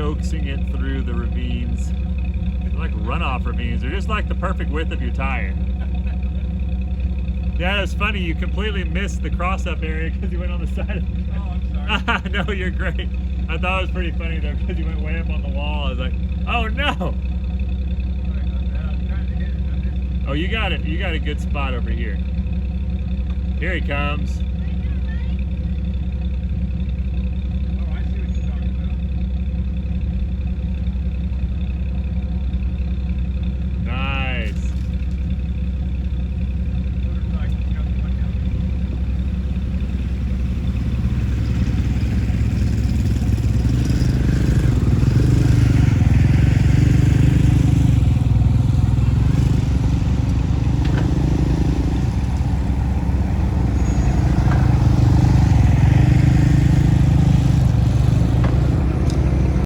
coaxing it through the ravines. They're like runoff ravines. They're just like the perfect width of your tire. Yeah, it's funny. You completely missed the cross-up area because you went on the side of the... Oh, I'm sorry. No, you're great. I thought it was pretty funny though because you went way up on the wall. I was like, oh no! Sorry about that. I was trying to hit it. Oh, you got it. You got a good spot over here. Here he comes.